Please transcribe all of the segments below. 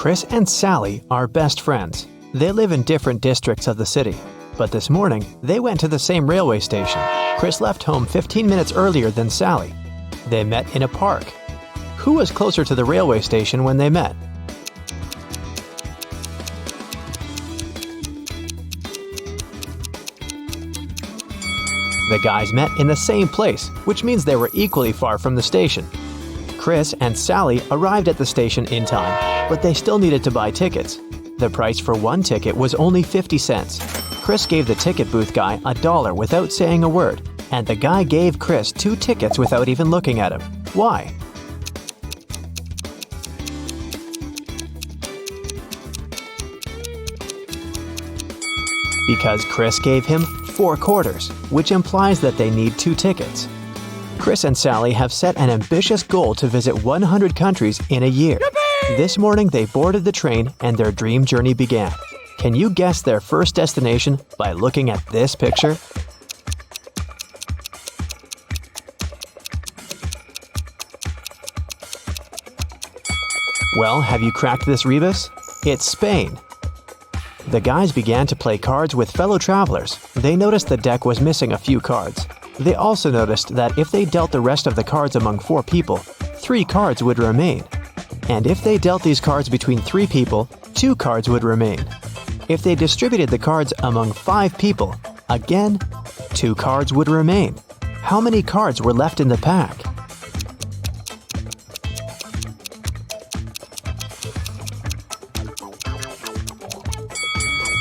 Chris and Sally are best friends. They live in different districts of the city. But this morning, they went to the same railway station. Chris left home 15 minutes earlier than Sally. They met in a park. Who was closer to the railway station when they met? The guys met in the same place, which means they were equally far from the station. Chris and Sally arrived at the station in time, but they still needed to buy tickets. The price for one ticket was only 50 cents. Chris gave the ticket booth guy $1 without saying a word, and the guy gave Chris 2 tickets without even looking at him. Why? Because Chris gave him 4 quarters, which implies that they need 2 tickets. Chris and Sally have set an ambitious goal to visit 100 countries in a year. Yippee! This morning they boarded the train and their dream journey began. Can you guess their first destination by looking at this picture? Well, have you cracked this rebus? It's Spain. The guys began to play cards with fellow travelers. They noticed the deck was missing a few cards. They also noticed that if they dealt the rest of the cards among 4 people, 3 cards would remain. And if they dealt these cards between 3 people, 2 cards would remain. If they distributed the cards among 5 people, again, 2 cards would remain. How many cards were left in the pack?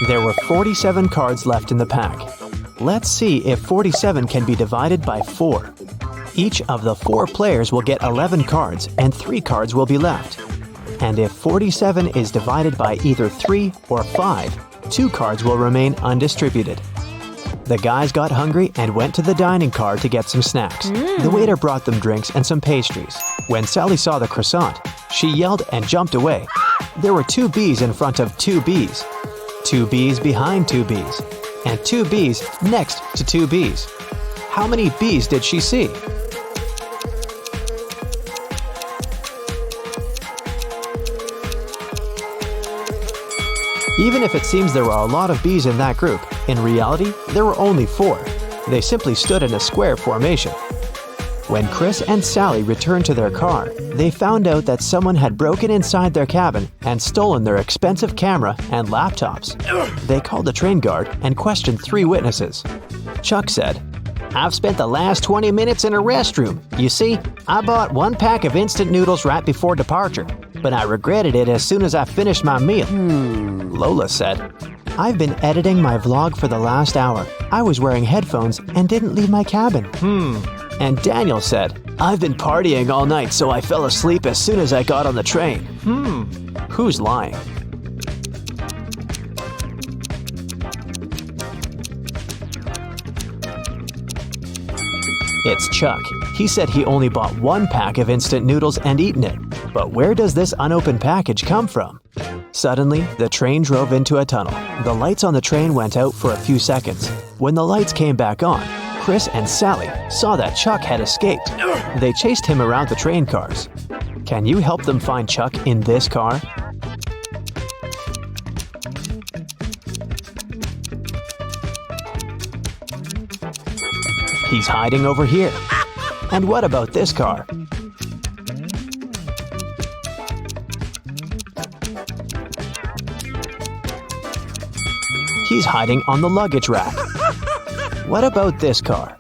There were 47 cards left in the pack. Let's see if 47 can be divided by 4. Each of the 4 players will get 11 cards and 3 cards will be left. And if 47 is divided by either 3 or 5, 2 cards will remain undistributed. The guys got hungry and went to the dining car to get some snacks. The waiter brought them drinks and some pastries. When Sally saw the croissant, she yelled and jumped away. There were 2 B's in front of 2 B's. 2 B's behind 2 B's, and 2 B's next to 2 B's. How many B's did she see? Even if it seems there were a lot of B's in that group, in reality, there were only 4. They simply stood in a square formation. When Chris and Sally returned to their car, they found out that someone had broken inside their cabin and stolen their expensive camera and laptops. They called the train guard and questioned 3 witnesses. Chuck said, "I've spent the last 20 minutes in a restroom. You see, I bought 1 pack of instant noodles right before departure, but I regretted it as soon as I finished my meal." Lola said, "I've been editing my vlog for the last hour. I was wearing headphones and didn't leave my cabin." And Daniel said, "I've been partying all night, so I fell asleep as soon as I got on the train." Who's lying? It's Chuck. He said he only bought 1 pack of instant noodles and eaten it. But where does this unopened package come from? Suddenly, the train drove into a tunnel. The lights on the train went out for a few seconds. When the lights came back on, Chris and Sally saw that Chuck had escaped. They chased him around the train cars. Can you help them find Chuck in this car? He's hiding over here. And what about this car? He's hiding on the luggage rack. What about this car?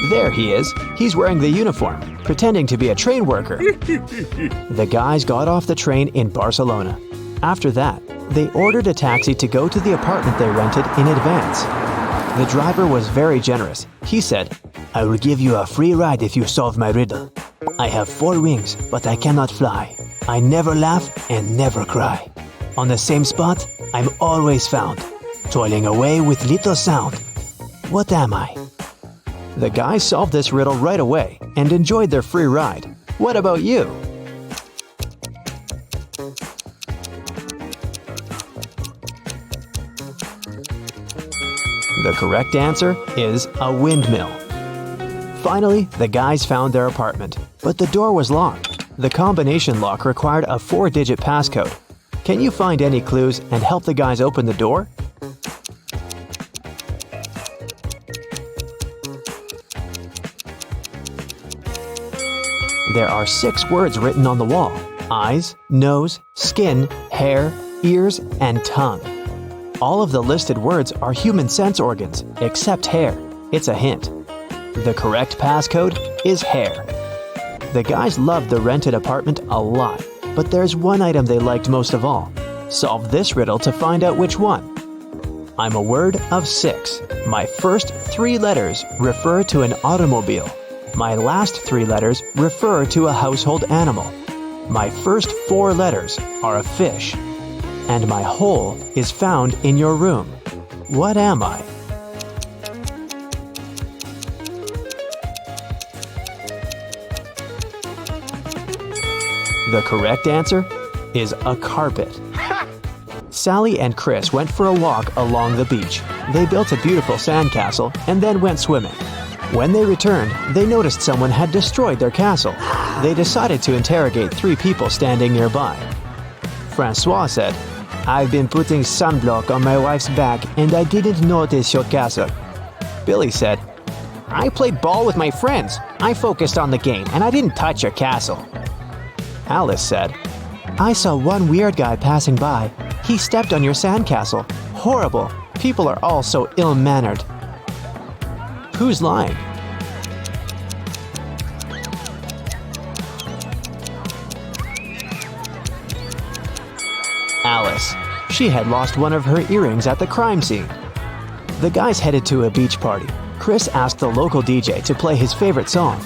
There he is. He's wearing the uniform, pretending to be a train worker. The guys got off the train in Barcelona. After that, they ordered a taxi to go to the apartment they rented in advance. The driver was very generous. He said, "I will give you a free ride if you solve my riddle. I have 4 wings, but I cannot fly. I never laugh and never cry. On the same spot, I'm always found, toiling away with little sound. What am I?" The guys solved this riddle right away and enjoyed their free ride. What about you? The correct answer is a windmill. Finally, the guys found their apartment, but the door was locked. The combination lock required a 4-digit passcode. Can you find any clues and help the guys open the door? There are 6 words written on the wall: eyes, nose, skin, hair, ears, and tongue. All of the listed words are human sense organs, except hair. It's a hint. The correct passcode is hair. The guys loved the rented apartment a lot, but there's one item they liked most of all. Solve this riddle to find out which one. I'm a word of 6. My first 3 letters refer to an automobile. My last 3 letters refer to a household animal. My first 4 letters are a fish. And my whole is found in your room. What am I? The correct answer is a carpet. Sally and Chris went for a walk along the beach. They built a beautiful sandcastle and then went swimming. When they returned, they noticed someone had destroyed their castle. They decided to interrogate 3 people standing nearby. Francois said, "I've been putting sunblock on my wife's back and I didn't notice your castle." Billy said, "I played ball with my friends. I focused on the game and I didn't touch your castle." Alice said, "I saw one weird guy passing by. He stepped on your sandcastle. Horrible. People are all so ill-mannered." Who's lying? Alice. She had lost one of her earrings at the crime scene. The guys headed to a beach party. Chris asked the local DJ to play his favorite song.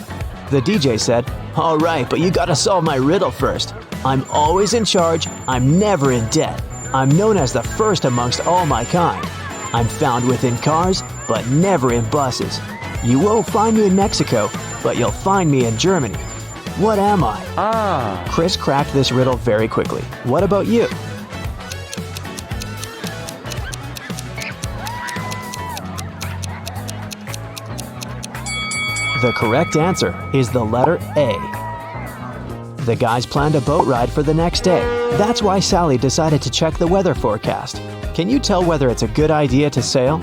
The DJ said, "All right, but you gotta solve my riddle first. I'm always in charge. I'm never in debt. I'm known as the first amongst all my kind. I'm found within cars, but never in buses. You won't find me in Mexico, but you'll find me in Germany. What am I?" Chris cracked this riddle very quickly. What about you? The correct answer is the letter A. The guys planned a boat ride for the next day. That's why Sally decided to check the weather forecast. Can you tell whether it's a good idea to sail?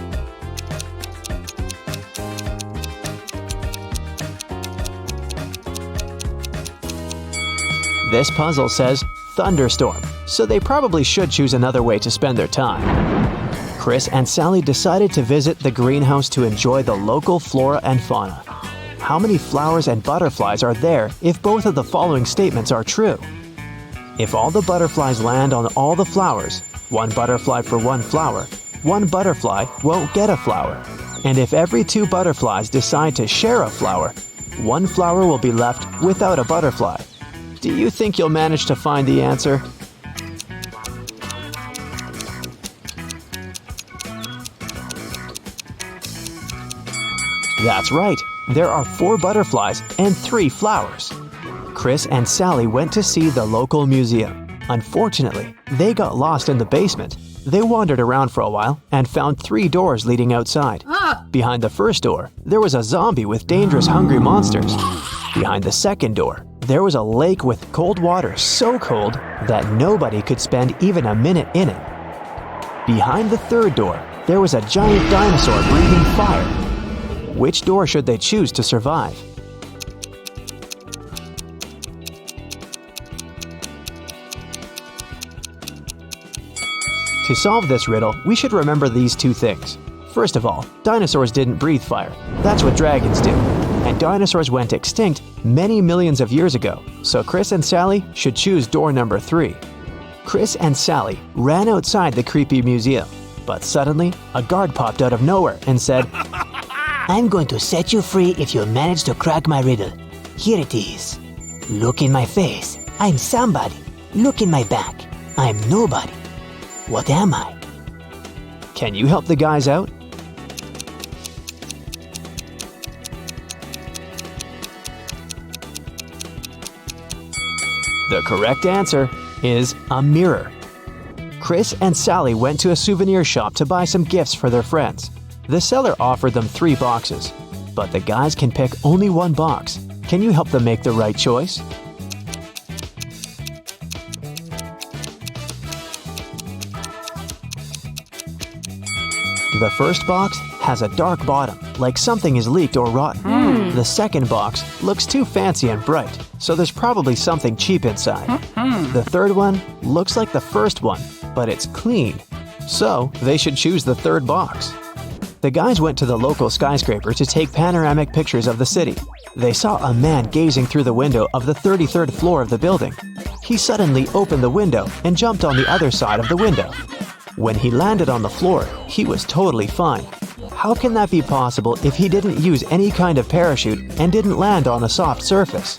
This puzzle says thunderstorm, so they probably should choose another way to spend their time. Chris and Sally decided to visit the greenhouse to enjoy the local flora and fauna. How many flowers and butterflies are there if both of the following statements are true? If all the butterflies land on all the flowers, 1 butterfly for 1 flower, 1 butterfly won't get a flower. And if every 2 butterflies decide to share a flower, 1 flower will be left without a butterfly. Do you think you'll manage to find the answer? That's right. There are 4 butterflies and 3 flowers. Chris and Sally went to see the local museum. Unfortunately, they got lost in the basement. They wandered around for a while and found 3 doors leading outside. Behind the first door, there was a zombie with dangerous hungry monsters. Behind the second door, there was a lake with cold water so cold that nobody could spend even a minute in it. Behind the third door, there was a giant dinosaur breathing fire. Which door should they choose to survive? To solve this riddle, we should remember these 2 things. First of all, dinosaurs didn't breathe fire. That's what dragons do. And dinosaurs went extinct many millions of years ago, so Chris and Sally should choose door number 3. Chris and Sally ran outside the creepy museum, but suddenly a guard popped out of nowhere and said, "I'm going to set you free if you manage to crack my riddle. Here it is. Look in my face. I'm somebody. Look in my back. I'm nobody. What am I?" Can you help the guys out? The correct answer is a mirror. Chris and Sally went to a souvenir shop to buy some gifts for their friends. The seller offered them 3 boxes, but the guys can pick only one box. Can you help them make the right choice? The first box has a dark bottom, like something is leaked or rotten. The second box looks too fancy and bright, so there's probably something cheap inside. The third one looks like the first one, but it's clean, so they should choose the third box. The guys went to the local skyscraper to take panoramic pictures of the city. They saw a man gazing through the window of the 33rd floor of the building. He suddenly opened the window and jumped on the other side of the window. When he landed on the floor, he was totally fine. How can that be possible if he didn't use any kind of parachute and didn't land on a soft surface?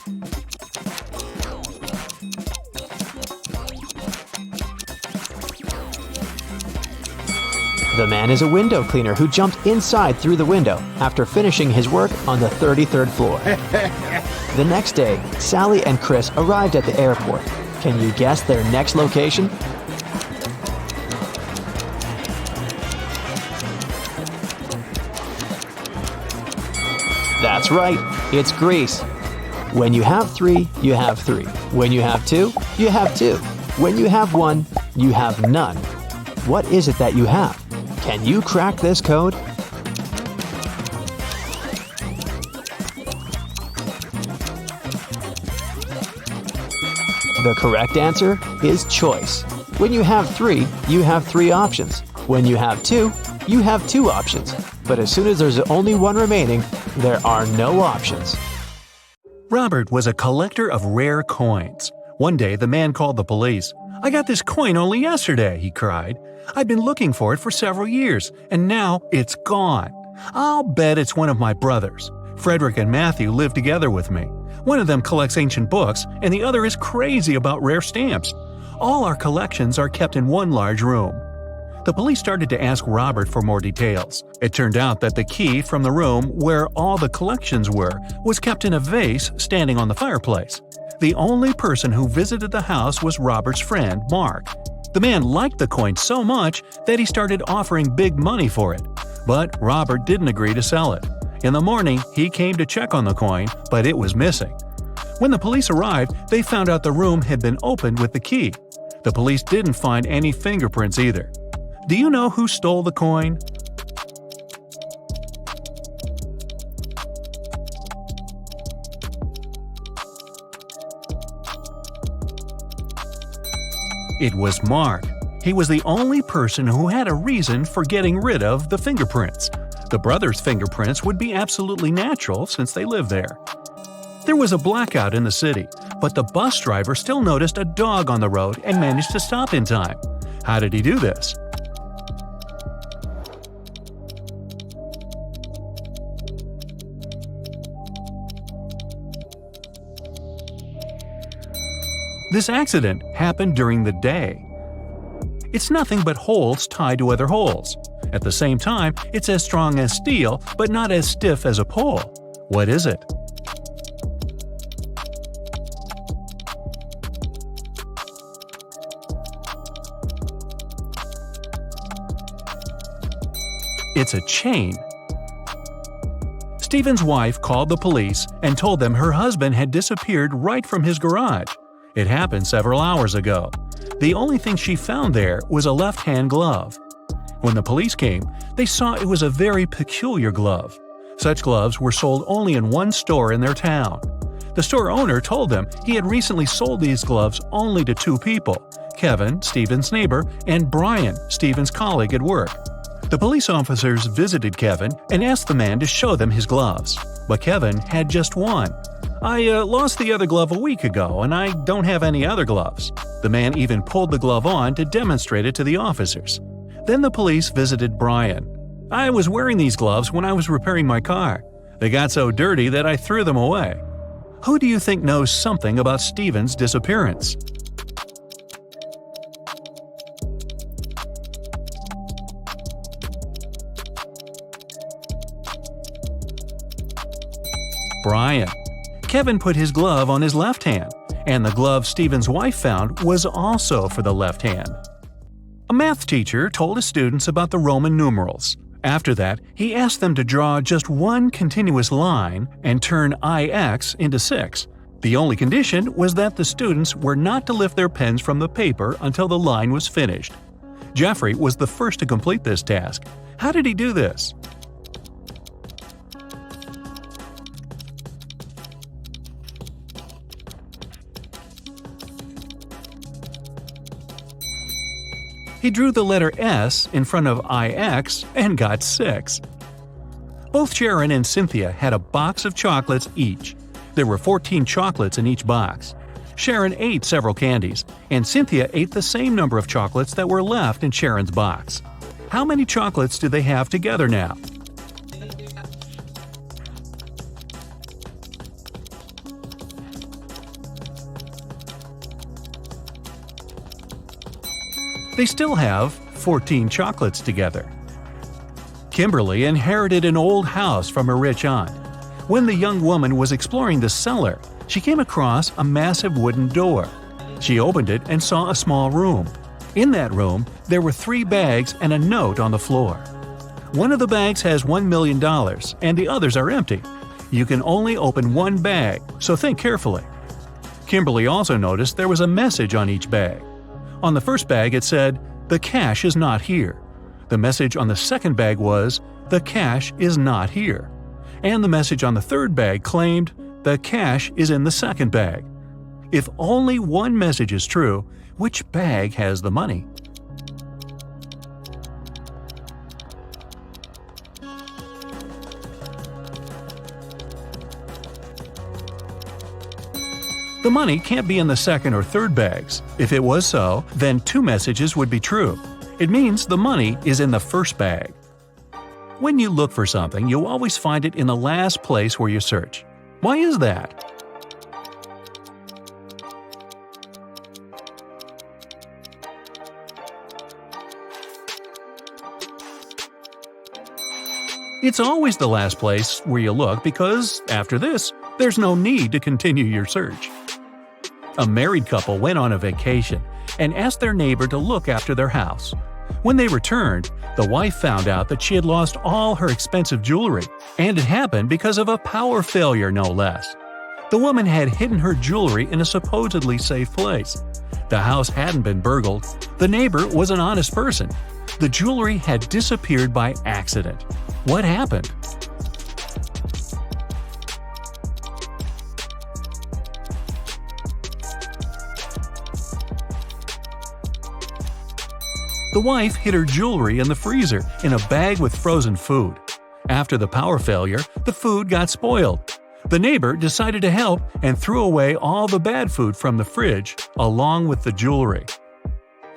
The man is a window cleaner who jumped inside through the window after finishing his work on the 33rd floor. The next day, Sally and Chris arrived at the airport. Can you guess their next location? That's right, it's Greece. When you have 3, you have 3. When you have 2, you have 2. When you have 1, you have none. What is it that you have? Can you crack this code? The correct answer is choice. When you have 3, you have 3 options. When you have 2, you have 2 options. But as soon as there's only one remaining, there are no options. Robert was a collector of rare coins. One day, the man called the police. "I got this coin only yesterday," he cried. "I've been looking for it for several years, and now it's gone. I'll bet it's one of my brothers. Frederick and Matthew live together with me. One of them collects ancient books, and the other is crazy about rare stamps. All our collections are kept in one large room." The police started to ask Robert for more details. It turned out that the key from the room where all the collections were was kept in a vase standing on the fireplace. The only person who visited the house was Robert's friend, Mark. The man liked the coin so much that he started offering big money for it. But Robert didn't agree to sell it. In the morning, he came to check on the coin, but it was missing. When the police arrived, they found out the room had been opened with the key. The police didn't find any fingerprints either. Do you know who stole the coin? It was Mark. He was the only person who had a reason for getting rid of the fingerprints. The brothers' fingerprints would be absolutely natural since they live there. There was a blackout in the city, but the bus driver still noticed a dog on the road and managed to stop in time. How did he do this? This accident happened during the day. It's nothing but holes tied to other holes. At the same time, it's as strong as steel, but not as stiff as a pole. What is it? It's a chain. Stephen's wife called the police and told them her husband had disappeared right from his garage. It happened several hours ago. The only thing she found there was a left-hand glove. When the police came, they saw it was a very peculiar glove. Such gloves were sold only in one store in their town. The store owner told them he had recently sold these gloves only to 2 people, Kevin, Stephen's neighbor, and Brian, Stephen's colleague at work. The police officers visited Kevin and asked the man to show them his gloves, but Kevin had just one. "I lost the other glove a week ago, and I don't have any other gloves." The man even pulled the glove on to demonstrate it to the officers. Then the police visited Brian. "I was wearing these gloves when I was repairing my car. They got so dirty that I threw them away." Who do you think knows something about Stephen's disappearance? Brian. Kevin put his glove on his left hand, and the glove Stephen's wife found was also for the left hand. A math teacher told his students about the Roman numerals. After that, he asked them to draw just one continuous line and turn IX into 6. The only condition was that the students were not to lift their pens from the paper until the line was finished. Jeffrey was the first to complete this task. How did he do this? He drew the letter S in front of IX and got 6. Both Sharon and Cynthia had a box of chocolates each. There were 14 chocolates in each box. Sharon ate several candies, and Cynthia ate the same number of chocolates that were left in Sharon's box. How many chocolates do they have together now? They still have 14 chocolates together. Kimberly inherited an old house from a rich aunt. When the young woman was exploring the cellar, she came across a massive wooden door. She opened it and saw a small room. In that room, there were 3 bags and a note on the floor. One of the bags has $1 million and the others are empty. You can only open one bag, so think carefully. Kimberly also noticed there was a message on each bag. On the first bag it said, "The cash is not here." The message on the second bag was, "The cash is not here." And the message on the third bag claimed, "The cash is in the second bag." If only one message is true, which bag has the money? The money can't be in the second or third bags. If it was so, then 2 messages would be true. It means the money is in the first bag. When you look for something, you'll always find it in the last place where you search. Why is that? It's always the last place where you look because, after this, there's no need to continue your search. A married couple went on a vacation and asked their neighbor to look after their house. When they returned, the wife found out that she had lost all her expensive jewelry, and it happened because of a power failure, no less. The woman had hidden her jewelry in a supposedly safe place. The house hadn't been burgled. The neighbor was an honest person. The jewelry had disappeared by accident. What happened? The wife hid her jewelry in the freezer in a bag with frozen food. After the power failure, the food got spoiled. The neighbor decided to help and threw away all the bad food from the fridge, along with the jewelry.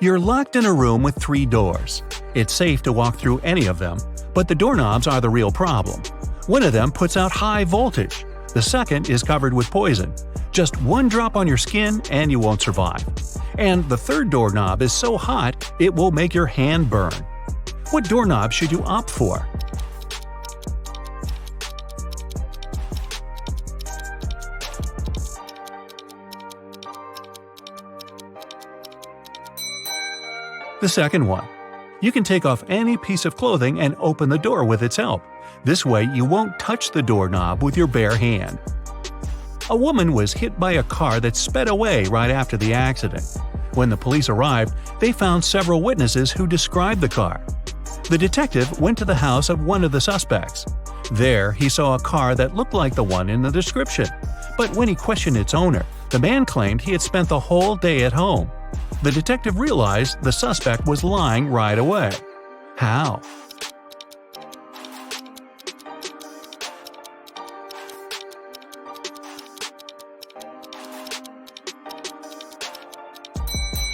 You're locked in a room with 3 doors. It's safe to walk through any of them, but the doorknobs are the real problem. One of them puts out high voltage. The second is covered with poison. Just 1 drop on your skin and you won't survive. And the third doorknob is so hot it will make your hand burn. What doorknob should you opt for? The second one. You can take off any piece of clothing and open the door with its help. This way you won't touch the doorknob with your bare hand. A woman was hit by a car that sped away right after the accident. When the police arrived, they found several witnesses who described the car. The detective went to the house of one of the suspects. There, he saw a car that looked like the one in the description. But when he questioned its owner, the man claimed he had spent the whole day at home. The detective realized the suspect was lying right away. How?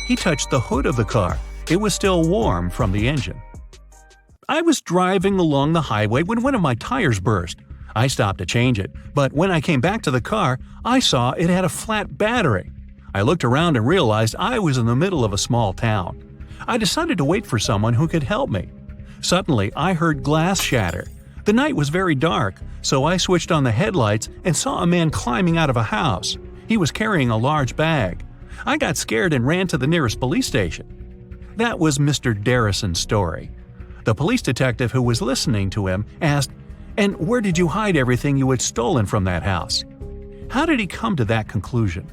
He touched the hood of the car. It was still warm from the engine. I was driving along the highway when one of my tires burst. I stopped to change it, but when I came back to the car, I saw it had a flat battery. I looked around and realized I was in the middle of a small town. I decided to wait for someone who could help me. Suddenly, I heard glass shatter. The night was very dark, so I switched on the headlights and saw a man climbing out of a house. He was carrying a large bag. I got scared and ran to the nearest police station. That was Mr. Darrison's story. The police detective who was listening to him asked, "And where did you hide everything you had stolen from that house?" How did he come to that conclusion?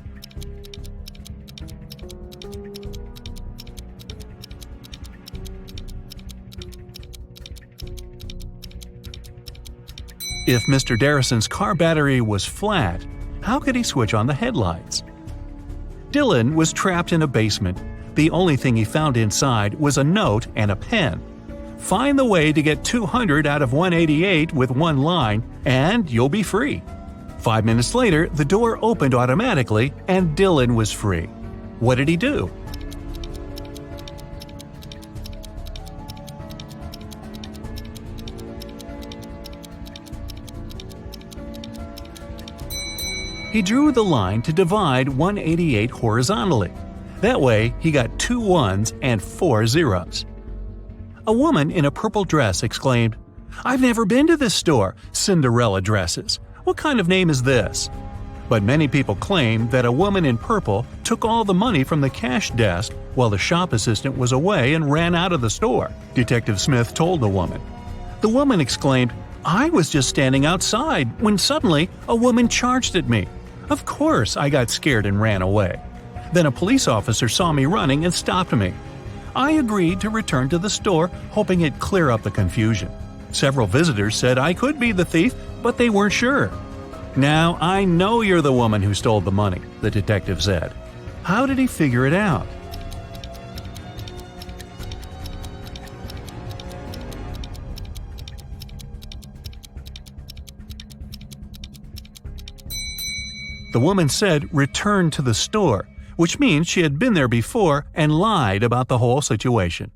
If Mr. Darrison's car battery was flat, how could he switch on the headlights? Dylan was trapped in a basement. The only thing he found inside was a note and a pen. Find the way to get 200 out of 188 with one line, and you'll be free. 5 minutes later, the door opened automatically, and Dylan was free. What did he do? He drew the line to divide 188 horizontally. That way, he got 2 ones and 4 zeros. A woman in a purple dress exclaimed, "I've never been to this store, Cinderella dresses. What kind of name is this?" But many people claim that a woman in purple took all the money from the cash desk while the shop assistant was away and ran out of the store, Detective Smith told the woman. The woman exclaimed, "I was just standing outside when suddenly a woman charged at me. Of course, I got scared and ran away. Then a police officer saw me running and stopped me. I agreed to return to the store, hoping it'd clear up the confusion. Several visitors said I could be the thief, but they weren't sure. Now I know you're the woman who stole the money," the detective said. How did he figure it out? The woman said return to the store, which means she had been there before and lied about the whole situation.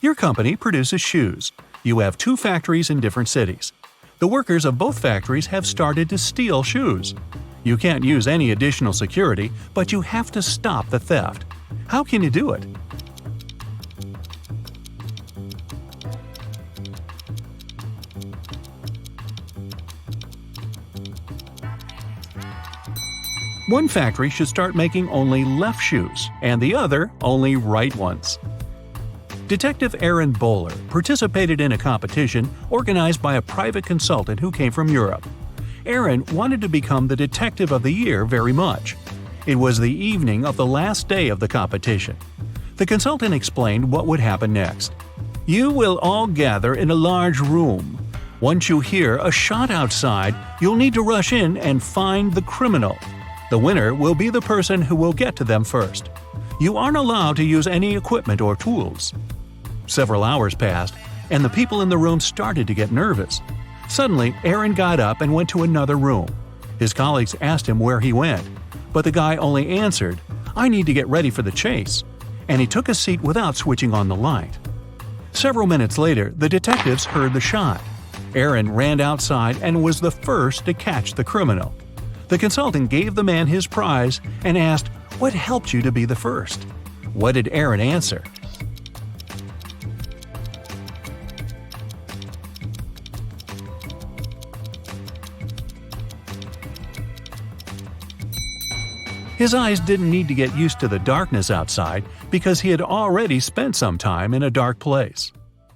Your company produces shoes. You have 2 factories in different cities. The workers of both factories have started to steal shoes. You can't use any additional security, but you have to stop the theft. How can you do it? One factory should start making only left shoes, and the other only right ones. Detective Aaron Bowler participated in a competition organized by a private consultant who came from Europe. Aaron wanted to become the Detective of the Year very much. It was the evening of the last day of the competition. The consultant explained what would happen next. You will all gather in a large room. Once you hear a shot outside, you'll need to rush in and find the criminal. The winner will be the person who will get to them first. You aren't allowed to use any equipment or tools. Several hours passed, and the people in the room started to get nervous. Suddenly, Aaron got up and went to another room. His colleagues asked him where he went, but the guy only answered, "I need to get ready for the chase," and he took a seat without switching on the light. Several minutes later, the detectives heard the shot. Aaron ran outside and was the first to catch the criminal. The consultant gave the man his prize and asked, "What helped you to be the first?" What did Aaron answer? His eyes didn't need to get used to the darkness outside because he had already spent some time in a dark place.